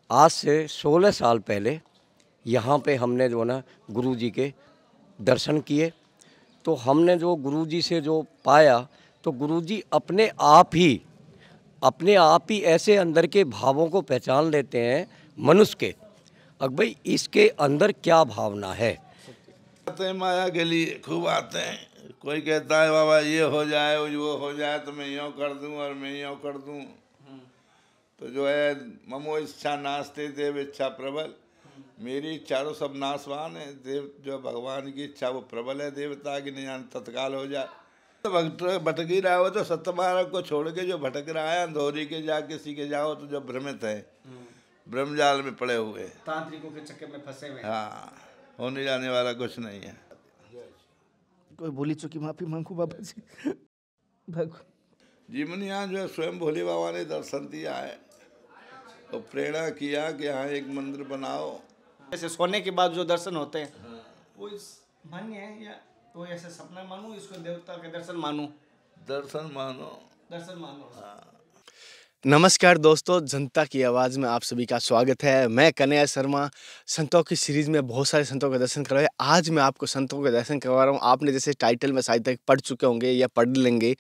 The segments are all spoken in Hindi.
आज से 16 साल पहले यहाँ पे हमने जो ना गुरुजी के दर्शन किए। तो हमने जो गुरुजी से जो पाया, तो गुरुजी अपने आप ही ऐसे अंदर के भावों को पहचान लेते हैं मनुष्य के। अब भाई इसके अंदर क्या भावना है। आते हैं माया के लिए, खूब आते हैं। कोई कहता है बाबा ये हो जाए वो हो जाए तो मैं यूँ कर दूं और मैं यूँ कर दूं। तो जो है ममो इच्छा नास्ते देव इच्छा प्रबल, मेरी इच्छा तो सब नाशवान है, देव जो भगवान की इच्छा वो प्रबल है, देवता की नहीं तत्काल हो जाए। तो भटक ही रहा हो तो सत्यमार्ग को छोड़ के जो भटक रहा है अंधोरी के जा किसी के जाओ तो जो भ्रमित है, ब्रह्मजाल में पड़े हुए, तांत्रिकों के चक्कर में फंसे हुए। हाँ, होने जाने वाला कुछ नहीं है। कोई बोली चुकी माफी मांगू बाबा जी। जीवन यहाँ जो है स्वयं भोले बाबा ने दर्शन दिया है और प्रेरणा किया कि यहाँ एक मंदिर बनाओ। ऐसे सोने के बाद जो दर्शन होते हैं वो इस मान्य है या वो ऐसे सपना मानूं, इसको देवता के दर्शन मानूं? दर्शन मानो, दर्शन मानो। हाँ। नमस्कार दोस्तों, जनता की आवाज़ में आप सभी का स्वागत है। मैं कन्हैया शर्मा। संतों की सीरीज़ में बहुत सारे संतों के दर्शन करवाए। आज मैं आपको संतों के दर्शन करवा रहा हूँ। आपने जैसे टाइटल में शायद तक पढ़ चुके होंगे या पढ़ लेंगे,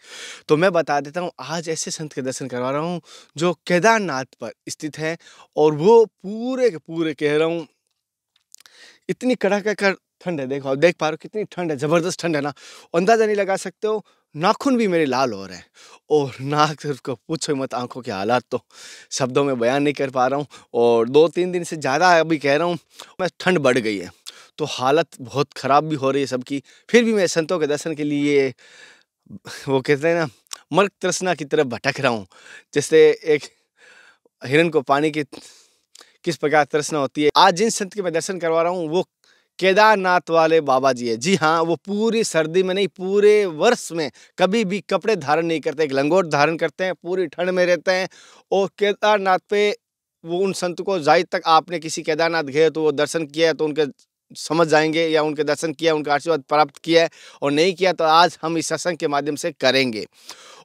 तो मैं बता देता हूँ। आज ऐसे संत के दर्शन करवा रहा हूँ जो केदारनाथ पर स्थित है, और वो पूरे के पूरे कह रहा हूँ इतनी कड़ाके का ठंड है। देखो, देख पा रहे हो कितनी ठंड है, ज़बरदस्त ठंड है ना, अंदाज़ा नहीं लगा सकते हो। नाखून भी मेरे लाल हो रहे हैं और नाक को पूछो मत, आंखों के हालात तो शब्दों में बयान नहीं कर पा रहा हूँ। और 2-3 दिन से ज़्यादा अभी कह रहा हूँ मैं, ठंड बढ़ गई है तो हालत बहुत ख़राब भी हो रही है सबकी। फिर भी मैं संतों के दर्शन के लिए, वो कहते हैं ना, मर्ग तृष्णा की तरफ भटक रहा हूँ। जैसे एक हिरन को पानी की किस प्रकार तृष्णा होती है, आज जिन संत के मैं दर्शन करवा रहा हूँ वो केदारनाथ वाले बाबा जी है। जी हाँ, वो पूरी सर्दी में नहीं, पूरे वर्ष में कभी भी कपड़े धारण नहीं करते, एक लंगोट धारण करते हैं, पूरी ठंड में रहते हैं। और केदारनाथ पे वो उन संत को, जाए तक आपने किसी केदारनाथ गए तो वो दर्शन किया है तो उनके समझ जाएंगे, या उनके दर्शन किया, उनका आशीर्वाद प्राप्त किया है, और नहीं किया तो आज हम इस सत्संग के माध्यम से करेंगे।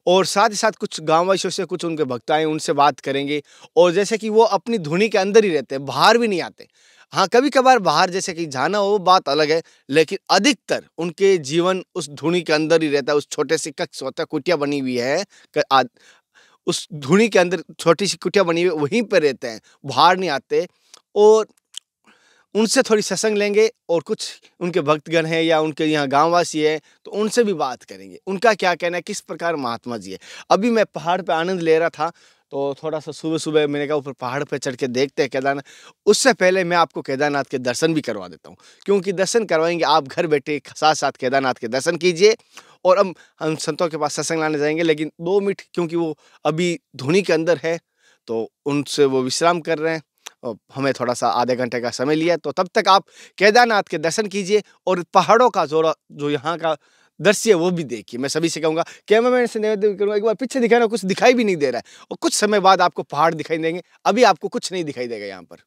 और साथ ही साथ कुछ गाँववासियों से, कुछ उनके भक्त आए, उनसे बात करेंगे। और जैसे कि वो अपनी धुनी के अंदर ही रहते हैं, बाहर भी नहीं आते। हाँ, कभी कभार बाहर जैसे कि जाना हो, बात अलग है, लेकिन अधिकतर उनके जीवन उस धुनी के अंदर ही रहता है। उस छोटे से कक्ष होता है, कुटिया बनी हुई है, उस धुनी के अंदर छोटी सी कुटिया बनी हुई है, वहीं पर रहते हैं, बाहर नहीं आते। और उनसे थोड़ी सत्संग लेंगे, और कुछ उनके भक्तगण हैं या उनके यहाँ गांववासी है तो उनसे भी बात करेंगे, उनका क्या कहना है, किस प्रकार महात्मा जी है। अभी मैं पहाड़ पे आनंद ले रहा था तो थोड़ा सा सुबह सुबह मैंने कहा ऊपर पहाड़ पे चढ़ के देखते हैं केदारनाथ। उससे पहले मैं आपको केदारनाथ के दर्शन भी करवा देता हूँ, क्योंकि दर्शन करवाएंगे आप घर बैठे, साथ साथ केदारनाथ के दर्शन कीजिए। और हम संतों के पास सत्संग लाने जाएंगे, लेकिन 2 मिनट, क्योंकि वो अभी धुनी के अंदर है तो उनसे वो विश्राम कर रहे हैं, और हमें थोड़ा सा आधे घंटे का समय लिया। तो तब तक आप केदारनाथ के दर्शन कीजिए और पहाड़ों का जो यहाँ का दृश्य है वो भी देखिए। मैं सभी से कहूँगा, कैमरामैन से निवेदन करूँगा, एक बार पीछे दिखाना, कुछ दिखाई भी नहीं दे रहा है, और कुछ समय बाद आपको पहाड़ दिखाई देंगे। अभी आपको कुछ नहीं दिखाई देगा यहाँ पर।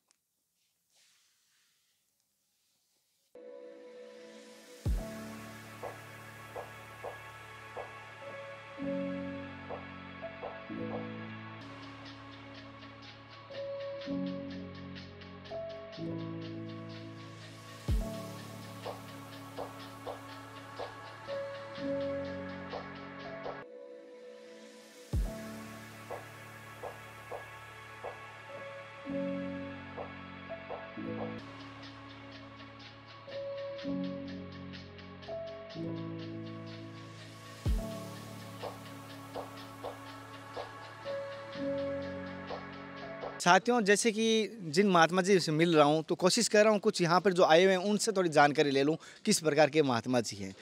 साथियों, जैसे कि जिन महात्मा जी से मिल रहा हूँ तो कोशिश कर रहा हूँ कुछ यहाँ पर जो आए हुए हैं उनसे थोड़ी जानकारी ले लूँ किस प्रकार के महात्मा जी हैं।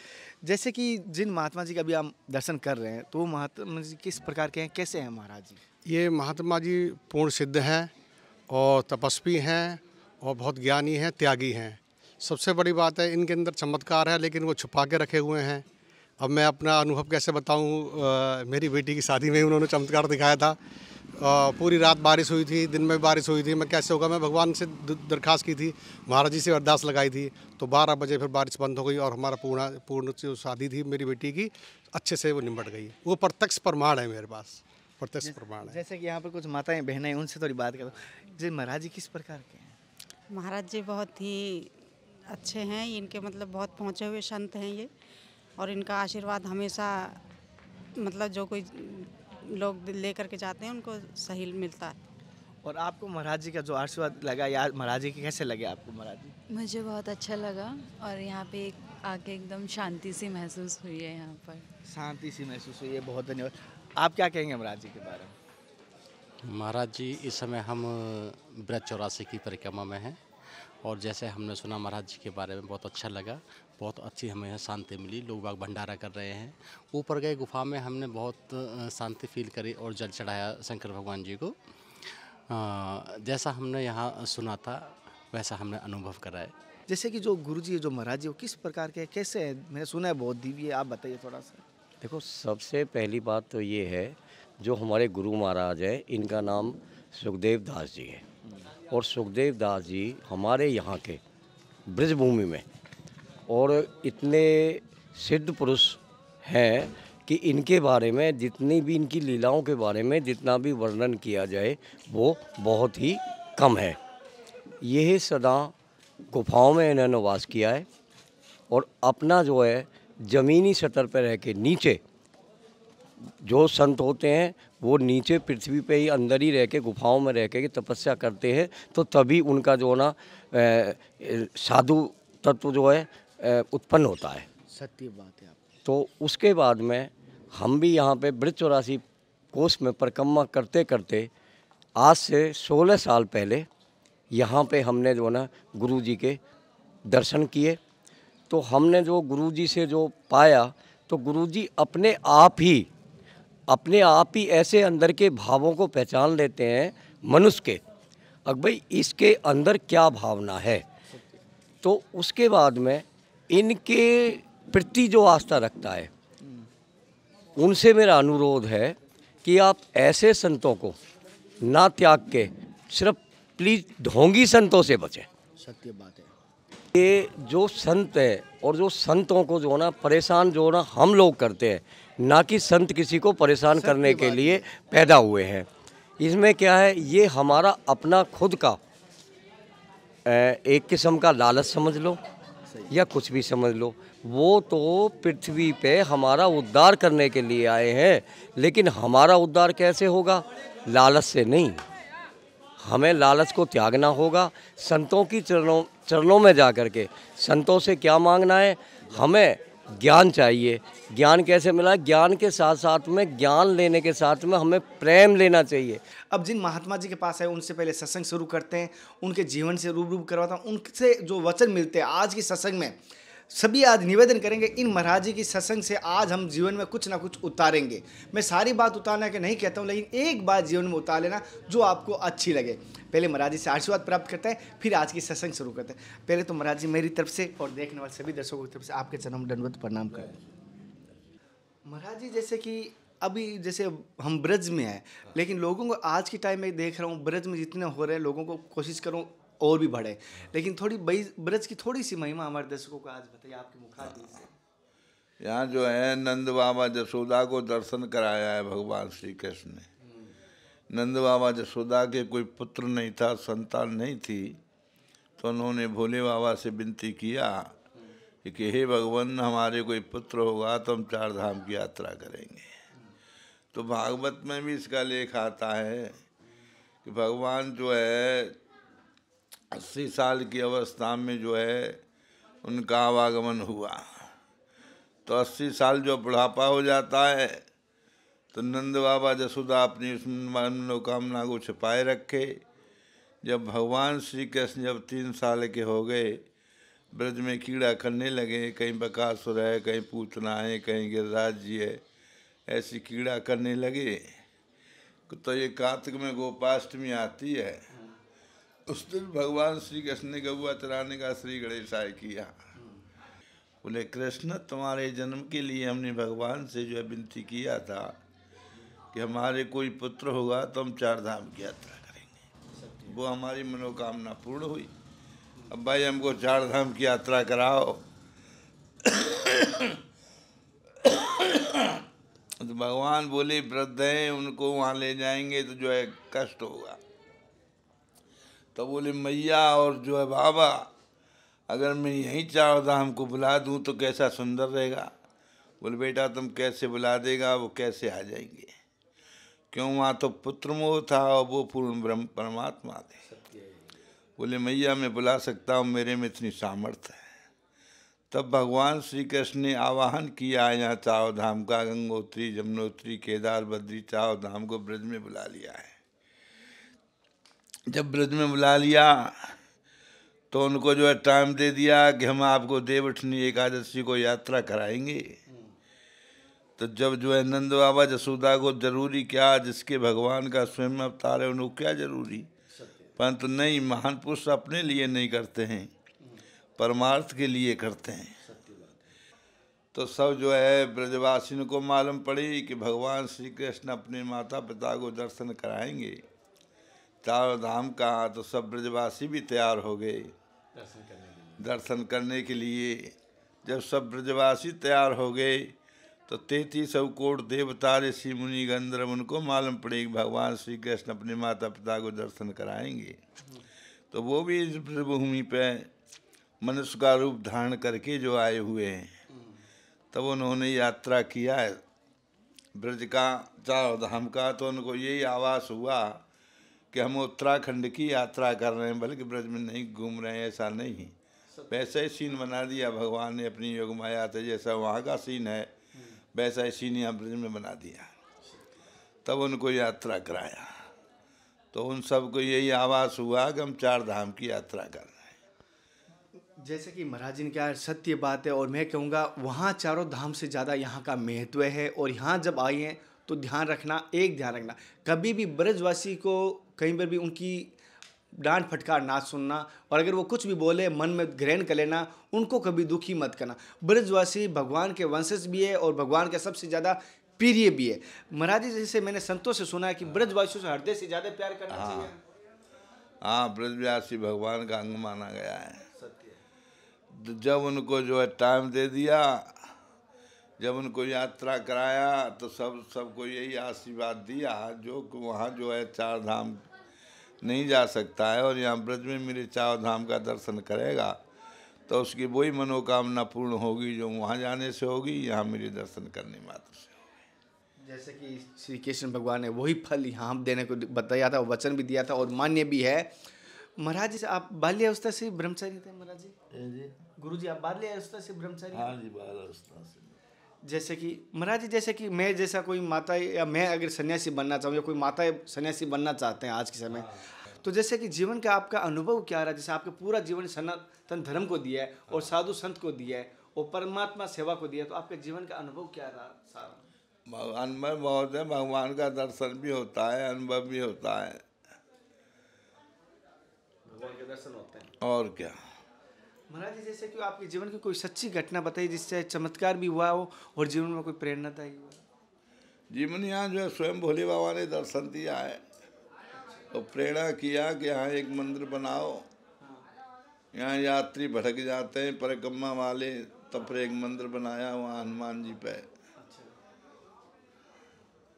जैसे कि जिन महात्मा जी का भी हम दर्शन कर रहे हैं तो वो महात्मा जी किस प्रकार के हैं, कैसे हैं महाराज जी? ये महात्मा जी पूर्ण सिद्ध हैं और तपस्वी हैं और बहुत ज्ञानी हैं, त्यागी हैं। सबसे बड़ी बात है इनके अंदर चमत्कार है, लेकिन वो छुपा के रखे हुए हैं। अब मैं अपना अनुभव कैसे बताऊं, मेरी बेटी की शादी में उन्होंने चमत्कार दिखाया था। पूरी रात बारिश हुई थी, दिन में बारिश हुई थी। मैं कैसे होगा, मैं भगवान से दरख्वास्त की थी, महाराज जी से अरदास लगाई थी, तो 12 बजे फिर बारिश बंद हो गई और हमारा पूर्ण जो शादी थी मेरी बेटी की अच्छे से वो निपट गई। वो प्रत्यक्ष प्रमाण है मेरे पास, प्रत्यक्ष प्रमाण है। जैसे कि यहाँ पर कुछ माताएं बहनें हैं, उनसे थोड़ी बात करो। जी महाराज जी किस प्रकार के हैं? महाराज जी बहुत ही अच्छे हैं, इनके मतलब बहुत पहुँचे हुए संत हैं ये, और इनका आशीर्वाद हमेशा मतलब जो कोई लोग लेकर के जाते हैं उनको सही मिलता है। और आपको महाराज जी का जो आशीर्वाद लगा या महाराज जी के कैसे लगे आपको महाराज जी? मुझे बहुत अच्छा लगा और यहाँ पे आके एकदम शांति सी महसूस हुई है। यहाँ पर शांति सी महसूस हुई है। बहुत धन्यवाद। आप क्या कहेंगे महाराज जी के बारे में? महाराज जी इस समय हम ब्रज 84 की परिक्रमा में हैं और जैसे हमने सुना महाराज जी के बारे में बहुत अच्छा लगा, बहुत अच्छी हमें यहाँ शांति मिली। लोग बाग भंडारा कर रहे हैं। ऊपर गए गुफा में हमने बहुत शांति फील करी और जल चढ़ाया शंकर भगवान जी को। जैसा हमने यहाँ सुना था वैसा हमने अनुभव करा है। जैसे कि जो गुरु जी जो महाराज जी वो किस प्रकार के हैं, कैसे हैं? मैंने सुना है बहुत दिव्य, आप बताइए थोड़ा सा। देखो, सबसे पहली बात तो ये है, जो हमारे गुरु महाराज है इनका नाम सुखदेव दास जी है और सुखदेव दास जी हमारे यहाँ के ब्रजभूमि में और इतने सिद्ध पुरुष हैं कि इनके बारे में जितनी भी इनकी लीलाओं के बारे में जितना भी वर्णन किया जाए वो बहुत ही कम है। यह सदा गुफाओं में इन्होंने वास किया है और अपना जो है ज़मीनी सतह पर रह के नीचे, जो संत होते हैं वो नीचे पृथ्वी पे ही अंदर ही रह के गुफाओं में रह के तपस्या करते हैं, तो तभी उनका जो ना साधु तत्व जो है उत्पन्न होता है। सत्य बात है। आप तो उसके बाद में हम भी यहाँ पे ब्रज 84 कोस में परिक्रमा करते करते आज से 16 साल पहले यहाँ पे हमने जो ना गुरु जी के दर्शन किए। तो हमने जो गुरु जी से जो पाया, तो गुरु जी अपने आप ही ऐसे अंदर के भावों को पहचान लेते हैं मनुष्य के, अब भाई इसके अंदर क्या भावना है। तो उसके बाद में इनके प्रति जो आस्था रखता है उनसे मेरा अनुरोध है कि आप ऐसे संतों को ना त्याग के सिर्फ प्लीज ढोंगी संतों से बचें। सत्य बात है। ये जो संत है और जो संतों को जो ना परेशान जो ना हम लोग करते हैं, ना कि संत किसी को परेशान करने के लिए पैदा हुए हैं। इसमें क्या है, ये हमारा अपना खुद का एक किस्म का लालच समझ लो या कुछ भी समझ लो, वो तो पृथ्वी पे हमारा उद्धार करने के लिए आए हैं। लेकिन हमारा उद्धार कैसे होगा? लालच से नहीं, हमें लालच को त्यागना होगा। संतों की चरणों में जा कर के संतों से क्या मांगना है? हमें ज्ञान चाहिए। ज्ञान कैसे मिला? ज्ञान के साथ साथ में, ज्ञान लेने के साथ में हमें प्रेम लेना चाहिए। अब जिन महात्मा जी के पास है उनसे पहले सत्संग शुरू करते हैं, उनके जीवन से रूबरू करवाता हूँ, उनसे जो वचन मिलते हैं आज की सत्संग में सभी आज निवेदन करेंगे। इन महाराज जी की सत्संग से आज हम जीवन में कुछ ना कुछ उतारेंगे। मैं सारी बात उतारने के नहीं कहता हूँ, लेकिन एक बात जीवन में उतार लेना जो आपको अच्छी लगे। पहले महाराज जी से आशीर्वाद प्राप्त करते हैं, फिर आज की सत्संग शुरू करते हैं। पहले तो महाराज जी मेरी तरफ से और देखने वाले सभी दर्शकों की तरफ से आपके चरणों में दंडवत प्रणाम करें। महाराज जी, जैसे कि अभी जैसे हम ब्रज में हैं, लेकिन लोगों को आज के टाइम में देख रहा हूँ ब्रज में जितने हो रहे हैं, लोगों को कोशिश करूँ और भी बढ़े, लेकिन थोड़ी ब्रज की थोड़ी सी महिमा हमारे दर्शकों को आज बताइए आपके मुखातिब से। यहाँ जो है नंद बाबा जसोदा को दर्शन कराया है भगवान श्री कृष्ण ने। नंद बाबा जसोदा के कोई पुत्र नहीं था, संतान नहीं थी, तो उन्होंने भोले बाबा से विनती किया कि हे भगवान, हमारे कोई पुत्र होगा तो हम 4 धाम की यात्रा करेंगे। तो भागवत में भी इसका लेख आता है कि भगवान जो है 80 साल की अवस्था में जो है उनका आवागमन हुआ। तो 80 साल जो बुढ़ापा हो जाता है, तो नंद बाबा जसोदा अपनी उस मनोकामना को छिपाए रखे। जब भगवान श्री कृष्ण जब 3 साल के हो गए, ब्रज में कीड़ा करने लगे, कहीं बकासुर है, कहीं पूतना है, कहीं गिरिराज जी है, ऐसी कीड़ा करने लगे। तो ये कार्तिक में गोपाष्टमी आती है, उस दिन भगवान श्री कृष्ण ने गौआ चराने का श्री गणेशाय किया। बोले कृष्ण, तुम्हारे जन्म के लिए हमने भगवान से जो है विनती किया था कि हमारे कोई पुत्र होगा तो हम 4 धाम की यात्रा करेंगे। वो हमारी मनोकामना पूर्ण हुई। अब भाई हमको 4 धाम की यात्रा कराओ। तो तो भगवान बोले वृद्ध हैं, उनको वहाँ ले जाएंगे तो जो है कष्ट होगा। तो बोले मैया और जो है बाबा, अगर मैं यहीं चारों धाम को बुला दूँ तो कैसा सुंदर रहेगा। बोले बेटा तुम कैसे बुला देगा, वो कैसे आ जाएंगे, क्यों वहाँ तो पुत्र मोह था और वो पूर्ण ब्रह्म परमात्मा थे। बोले मैया मैं बुला सकता हूँ, मेरे में इतनी सामर्थ्य है। तब भगवान श्री कृष्ण ने आवाहन किया यहाँ चारों धाम का, गंगोत्री, जमुनोत्री, केदार, बद्री चारों धाम को ब्रज में बुला लिया है। जब ब्रज में बुला लिया तो उनको जो है टाइम दे दिया कि हम आपको देवउठनी एकादशी को यात्रा कराएंगे। तो जब जो है नंद बाबा जसोदा को जरूरी क्या, जिसके भगवान का स्वयं अवतार है उनको क्या जरूरी, परंतु नहीं, महान पुरुष अपने लिए नहीं करते हैं, परमार्थ के लिए करते हैं। तो सब जो है ब्रजवासियों को मालूम पड़ी कि भगवान श्री कृष्ण अपने माता पिता को दर्शन कराएंगे चारों धाम का। तो सब ब्रजवासी भी तैयार हो गए दर्शन करने के लिए। जब सब ब्रजवासी तैयार हो गए तो 33 कोटि देवता, ऋषि, मुनि, गंधर्व उनको मालूम पड़े कि भगवान श्री कृष्ण अपने माता पिता को दर्शन कराएंगे। तो वो भी इस भूमि पे मनुष्य का रूप धारण करके जो आए हुए हैं। तब उन्होंने यात्रा किया है ब्रज का, चारों धाम का। तो उनको यही आभास हुआ कि हम उत्तराखंड की यात्रा कर रहे हैं, बल्कि ब्रज में नहीं घूम रहे हैं, ऐसा नहीं। वैसा ही सीन बना दिया भगवान ने अपनी योग माया से, जैसा वहाँ का सीन है वैसा ही सीन यहाँ ब्रज में बना दिया। तब उनको यात्रा कराया। तो उन सबको यही आभास हुआ कि हम 4 धाम की यात्रा कर रहे हैं। जैसे कि महाराज जी ने कहा, सत्य बात है। और मैं कहूँगा वहाँ चारों धाम से ज़्यादा यहाँ का महत्व है। और यहाँ जब आए हैं तो ध्यान रखना, कभी भी ब्रजवासी को कहीं पर भी उनकी डांट फटकार ना सुनना, और अगर वो कुछ भी बोले मन में ग्रहण कर लेना, उनको कभी दुखी मत करना। ब्रजवासी भगवान के वंशज भी है और भगवान के सबसे ज़्यादा प्रिय भी है। महाराज जी जैसे मैंने संतों से सुना है कि ब्रजवासियों से हृदय से ज़्यादा प्यार करना चाहिए। हाँ, ब्रजवासी भगवान का अंग माना गया है। जब उनको जो है टाइम दे दिया, जब उनको यात्रा कराया तो सबको यही आशीर्वाद दिया जो वहाँ जो है 4 धाम नहीं जा सकता है और यहाँ ब्रज में मेरे 4 धाम का दर्शन करेगा तो उसकी वही मनोकामना पूर्ण होगी जो वहाँ जाने से होगी, यहाँ मेरे दर्शन करने मात्र से होगी। जैसे कि श्री कृष्ण भगवान ने वही फल यहाँ देने को बताया था, वचन भी दिया था और मान्य भी है। महाराज जी आप बाल्यावस्था से ब्रह्मचारी थे? महाराज जी, गुरु जी आप बाल्यावस्था से ब्रह्मचारी? हाँ जी, बाल्यावस्था से। जैसे कि महाराज जी, जैसे कि मैं जैसा कोई माता या मैं अगर सन्यासी बनना चाहूँ या कोई माता सन्यासी बनना चाहते हैं आज के समय, तो जैसे कि जीवन का आपका अनुभव क्या रहा? जैसे आपके पूरा जीवन सनातन धर्म को दिया है और साधु संत को दिया है और परमात्मा सेवा को दिया है, तो आपके जीवन का अनुभव क्या रहा सारा? अनुभव बहुत है, भगवान का दर्शन भी होता है, अनुभव भी होता है, भगवान के दर्शन होते हैं। और क्या। महाराज जी जैसे कि आपके जीवन की कोई सच्ची घटना बताइए जिससे चमत्कार भी हुआ हो और जीवन में कोई प्रेरणादायी हुआ। जीवन यहाँ जो है स्वयं भोले बाबा ने दर्शन दिया है तो प्रेरणा किया कि यहाँ एक मंदिर बनाओ, यहाँ यात्री भटक जाते हैं परिक्रमा वाले, तब फिर एक मंदिर बनाया वहाँ हनुमान जी पे।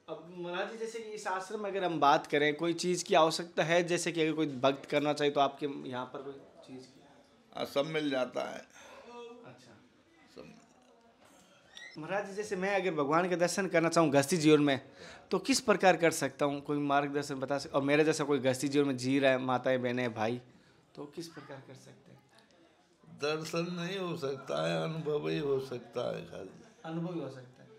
अब महाराज जी जैसे कि इस आश्रम में अगर हम बात करें, कोई चीज़ की आवश्यकता है, जैसे कि अगर कोई भक्त करना चाहिए तो आपके यहाँ पर कोई चीज़ की? सब मिल जाता है। अच्छा सब। महाराज जी जैसे मैं अगर भगवान के दर्शन करना चाहूँ गृहस्थी जीवन में तो किस प्रकार कर सकता हूँ? कोई मार्गदर्शन बता सकते? और मेरे जैसा कोई गृहस्थी जीवन में जी रहा है, माताएं बहनें भाई, तो किस प्रकार कर सकते हैं? दर्शन नहीं हो सकता है, अनुभव ही हो सकता है। खाली अनुभव ही हो सकता है,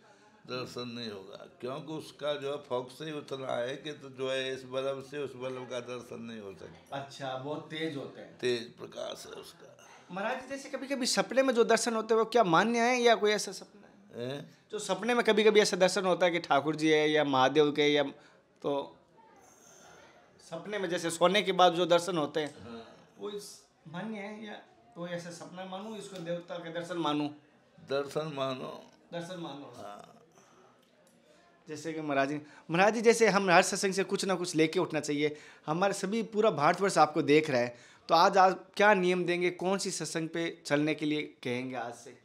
दर्शन नहीं होगा, क्योंकि उसका जो है फोकस ही उतना है कि तो जो है इस बल्ब से उस बल्ब का दर्शन नहीं हो सकता। अच्छा, बहुत तेज होते हैं, तेज प्रकाश है उसका। महाराज जी जैसे कभी कभी सपने में जो दर्शन होते हैं वो क्या मान्य है या कोई ऐसा सपना है? जो सपने में कभी कभी ऐसा दर्शन होता है कि ठाकुर जी है या महादेव के, या तो सपने में जैसे सोने के बाद जो दर्शन होते हैं वो मान्य है या तो ऐसा सपना मानूं, इसको देवता के दर्शन मानूं? दर्शन मानो, दर्शन मानो। जैसे कि महाराज जी जैसे हम हर सत्संग से कुछ ना कुछ लेके उठना चाहिए। हमारे सभी पूरा भारतवर्ष आपको देख रहा है, तो आज क्या नियम देंगे, कौन सी सत्संग पे चलने के लिए कहेंगे आज से?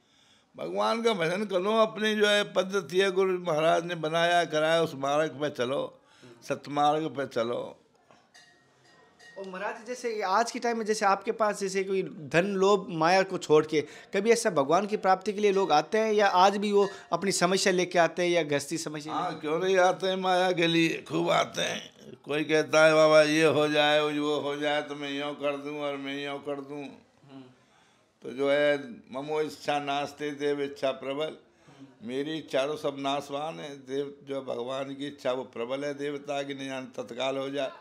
भगवान का भजन करो, अपनी जो है पद्धति है गुरु महाराज ने बनाया कराया, उस मार्ग पे चलो, सतमार्ग पे चलो। और महाराज जैसे आज के टाइम में जैसे आपके पास जैसे कोई धन लोभ माया को छोड़ के कभी ऐसा भगवान की प्राप्ति के लिए लोग आते हैं, या आज भी वो अपनी समस्या लेके आते हैं या गृहस्थी समस्या? हाँ, क्यों नहीं आते हैं, माया के लिए खूब आते हैं। कोई कहता है बाबा ये हो जाए वो हो जाए तो मैं यूँ कर दूँ और मैं यूँ कर दूँ। तो जो है ममो इच्छा नास्ते देव इच्छा प्रबल, मेरी इच्छा तो सब नाशवान है, देव जो भगवान की इच्छा वो प्रबल है, देवता की नहीं जान तत्काल हो जाए।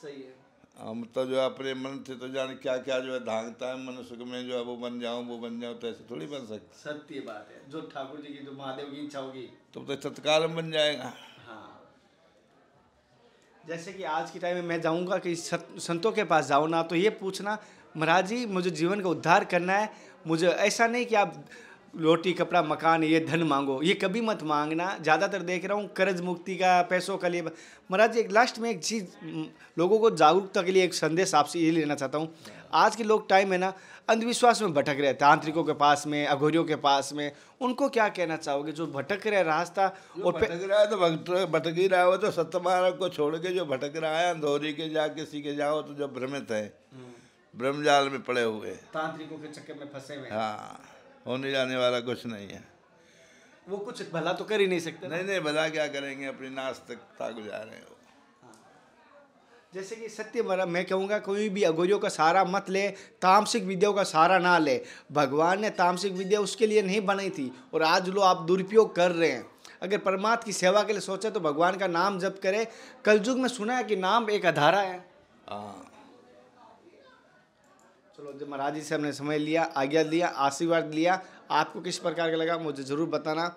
सही है। हम तो जो अपने मन से तो जाने क्या क्या जो है धांगता है मनुष्य में, जो है वो बन जाऊँ, तो ऐसे थोड़ी बन सकते। सत्य बात है, जो ठाकुर जी की जो महादेव की इच्छा होगी तो तत्काल में बन जाएगा। हाँ, जैसे कि आज के टाइम में मैं जाऊंगा कि संतों के पास जाऊँ ना, तो ये पूछना महाराज जी मुझे जीवन का उद्धार करना है, मुझे ऐसा नहीं कि आप रोटी कपड़ा मकान ये धन मांगो, ये कभी मत मांगना। ज़्यादातर देख रहा हूँ कर्ज मुक्ति का, पैसों का लिए। महाराज जी एक लास्ट में एक चीज़ लोगों को जागरूकता के लिए एक संदेश आपसे ये लेना चाहता हूँ। आज के लोग टाइम है ना अंधविश्वास में भटक रहे, तांत्रिकों के पास में, अघोरियों के पास में, उनको क्या कहना चाहोगे जो भटक रहे रास्ता? और भटक रहा है तो भटक ही रहा हो, तो सत्यमार्ग को छोड़ के जो भटक रहा है अंधोरी के जा किसी के जाओ तो जो भ्रमित है, ब्रह्मजाल में पड़े हुए, तांत्रिकों के चक्कर में फंसे हुए, हाँ, होने जाने वाला कुछ नहीं है। वो कुछ भला तो कर ही नहीं सकते। नहीं, भला क्या करेंगे, अपनी नास्तिकता गुजारे हो। जैसे कि सत्य मैं कहूँगा कोई भी अघोरियों का सहारा मत ले, तामसिक विद्याओं का सहारा ना ले। भगवान ने तामसिक विद्या उसके लिए नहीं बनाई थी, और आज लोग आप दुरुपयोग कर रहे हैं। अगर परमात्मा की सेवा के लिए सोचे तो भगवान का नाम जप करे। कलयुग में सुना है कि नाम एक आधारा है। हाँ, चलो, जब महाराज जी से हमने समय लिया, आज्ञा लिया, आशीर्वाद लिया, आपको किस प्रकार का लगा मुझे ज़रूर बताना।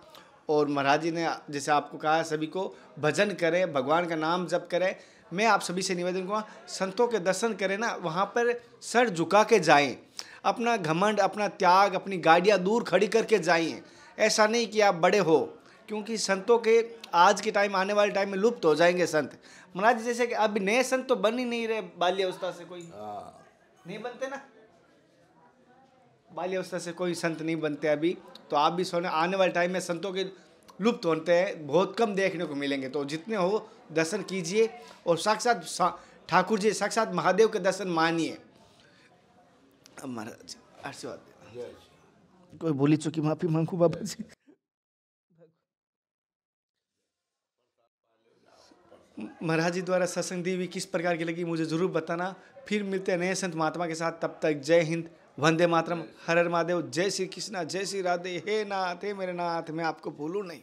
और महाराज जी ने जैसे आपको कहा सभी को भजन करें, भगवान का नाम जप करें। मैं आप सभी से निवेदन करूँगा संतों के दर्शन करें ना, वहाँ पर सर झुका के जाएं, अपना घमंड, अपना त्याग, अपनी गाड़ियाँ दूर खड़ी करके जाएं। ऐसा नहीं कि आप बड़े हो, क्योंकि संतों के आज के टाइम आने वाले टाइम में लुप्त हो जाएंगे संत। महाराज जी जैसे कि अभी नए संत तो बन ही नहीं रहे, बाल्यावस्था से कोई नहीं बनते ना, बाल्यावस्था से कोई संत नहीं बनते अभी। तो आप भी सोने आने वाले टाइम में संतों के लुप्त होते हैं, बहुत कम देखने को मिलेंगे। तो जितने हो दर्शन कीजिए, और साक्षात ठाकुर जी, साक्षात महादेव के दर्शन मानिए। महाराज आशीर्वाद। कोई बोली चुकी माफी मांगू बाबा जी। महाराज जी द्वारा सत्संग दी हुई किस प्रकार की लगी मुझे जरूर बताना। फिर मिलते हैं नए संत महात्मा के साथ, तब तक जय हिंद, वंदे मातरम, हर हर महादेव, जय श्री कृष्णा, जय श्री राधे। हे नाथ, हे मेरे नाथ, मैं आपको भूलूं नहीं।